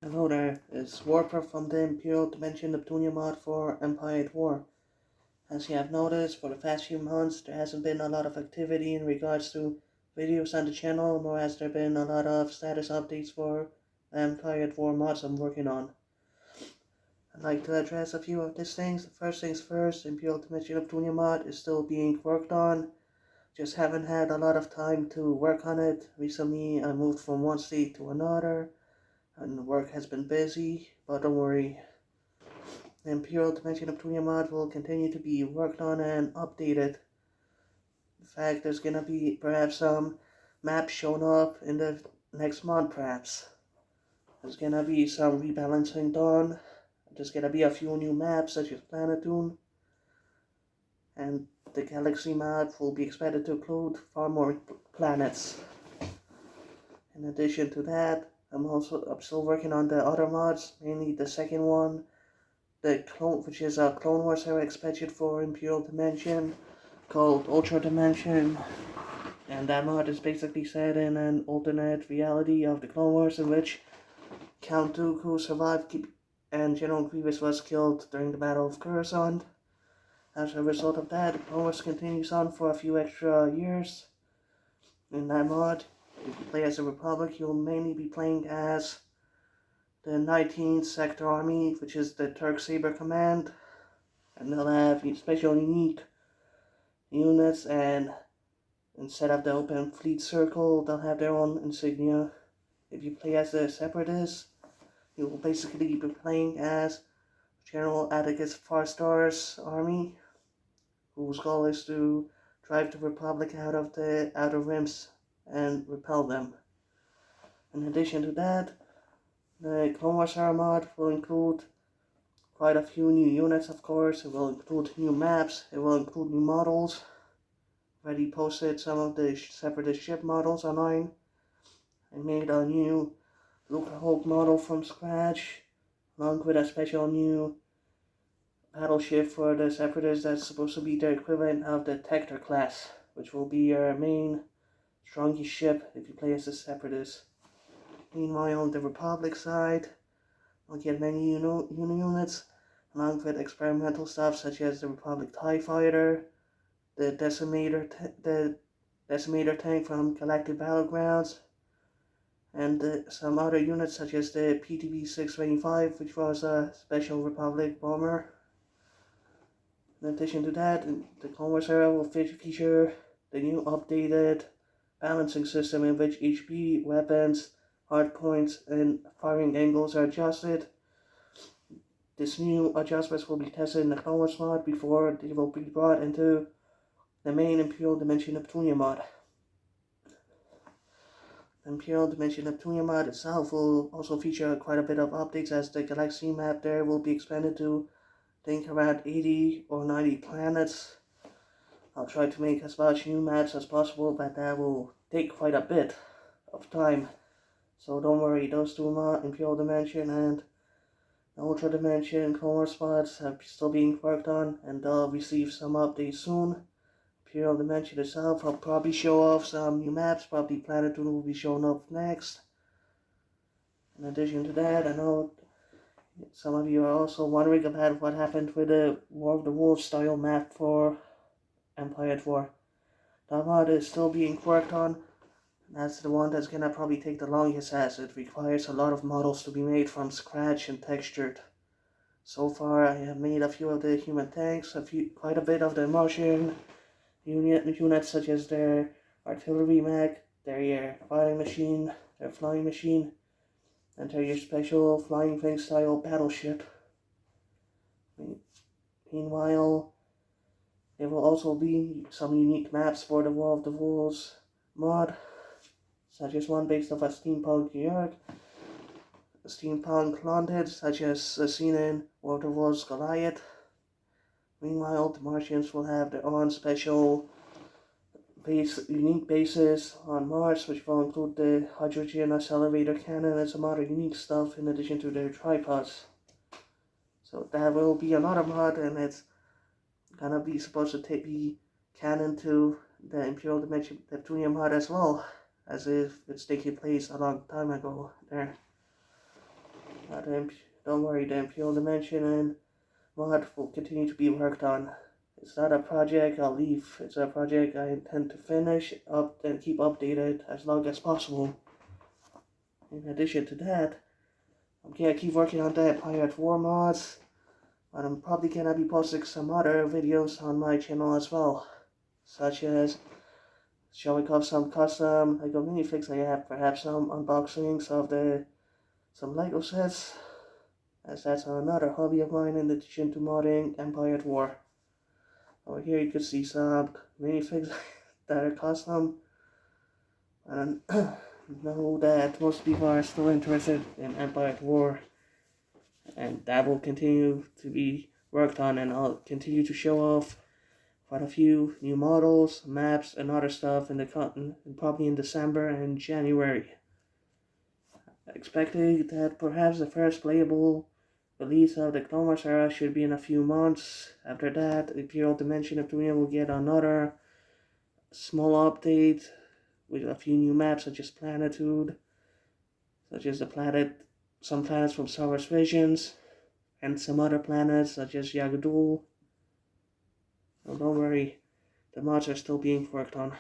Hello there, it's Warper from the Imperial Dimension Neptunia Mod for Empire at War. As you have noticed, for the past few months there hasn't been a lot of activity in regards to videos on the channel, nor has there been a lot of status updates for the Empire at War mods I'm working on. I'd like to address a few of these things. First things first, Imperial Dimension Neptunia Mod is still being worked on. Just haven't had a lot of time to work on it. Recently I moved from one state to another, and work has been busy, but don't worry. The Imperial Dimension Neptunia Mod will continue to be worked on and updated. In fact, there's gonna be perhaps some maps showing up in the next month, perhaps. There's gonna be some rebalancing done. There's gonna be a few new maps such as Planetoon, and the Galaxy map will be expected to include far more planets. In addition to that, I'm still working on the other mods, mainly the second one, which is a Clone Wars era expansion for Imperial Dimension called Ultra Dimension, and that mod is basically set in an alternate reality of the Clone Wars in which Count Dooku survived and General Grievous was killed during the Battle of Coruscant. As a result of that, the Clone Wars continues on for a few extra years. In that mod, if you play as the Republic, you'll mainly be playing as the 19th Sector Army, which is the Turk Saber Command, and they'll have special unique units, and instead of the open fleet circle, they'll have their own insignia. If you play as the Separatists, you will basically be playing as General Atticus Farstar's army, whose goal is to drive the Republic out of the Outer Rims and repel them. In addition to that, the Clone Wars era mod will include quite a few new units, of course. It will include new maps, it will include new models. Already posted some of the Separatist ship models online. I made a new Lucrehulk model from scratch, along with a special new battleship for the Separatists that's supposed to be their equivalent of the Tector class, which will be your main strongest ship if you play as the Separatists. Meanwhile, on the Republic side, you'll get many units, along with experimental stuff such as the Republic TIE Fighter, the Decimator tank from Galactic Battlegrounds, and some other units such as the PTB-625, which was a Special Republic bomber. In addition to that, the Clone Wars era will feature the new updated balancing system in which HP, weapons, hardpoints, and firing angles are adjusted. These new adjustments will be tested in the Clone Wars mod before they will be brought into the main Imperial Dimension Neptunia mod. The Imperial Dimension Neptunia mod itself will also feature quite a bit of updates, as the galaxy map there will be expanded to, I think, around 80 or 90 planets. I'll try to make as much new maps as possible, but that will take quite a bit of time. So don't worry, those two mods, Imperial Dimension and Ultra Dimension Clone Wars mods, are still being worked on, and they'll receive some updates soon. Imperial Dimension itself will probably show off some new maps, probably Planetoon will be showing up next. In addition to that, I know some of you are also wondering about what happened with the War of the Wolves style map for Empire at War. That mod is still being worked on. That's the one that's gonna probably take the longest, as it requires a lot of models to be made from scratch and textured. So far I have made a few of the human tanks, quite a bit of the Martian units such as their artillery mech, their fighting machine, their flying machine, and their special flying wing style battleship. Meanwhile, there will also be some unique maps for the War of the Wolves mod, such as one based off a steampunk New York, a steampunk London, such as seen in War of the Wolves Goliath. Meanwhile, the Martians will have their own special unique bases on Mars, which will include the hydrogen accelerator cannon and some other unique stuff in addition to their tripods. So that will be another mod, and it's gonna be supposed to be canon to the Imperial Dimension Neptunia mod as well, as if it's taking place a long time ago there. Don't worry, the Imperial Dimension Mod will continue to be worked on. It's not a project I'll leave. It's a project I intend to finish up and keep updated as long as possible. In addition to that, I'm gonna keep working on the Empire War mods, but I'm probably gonna be posting some other videos on my channel as well, such as showing off some custom LEGO minifigs I have, perhaps some unboxings of some LEGO sets, as that's another hobby of mine in addition to modding Empire at War. Over here you can see some minifigs that are custom, and know that most people are still interested in Empire at War, and that will continue to be worked on, and I'll continue to show off quite a few new models, maps, and other stuff probably in December and January. Expecting that perhaps the first playable release of the Clone Wars era should be in a few months. After that, Imperial Dimension Neptunia will get another small update with a few new maps such as Planitude, such as some planets from Star Wars Visions, and some other planets such as Yagadul. So don't worry, the mods are still being worked on.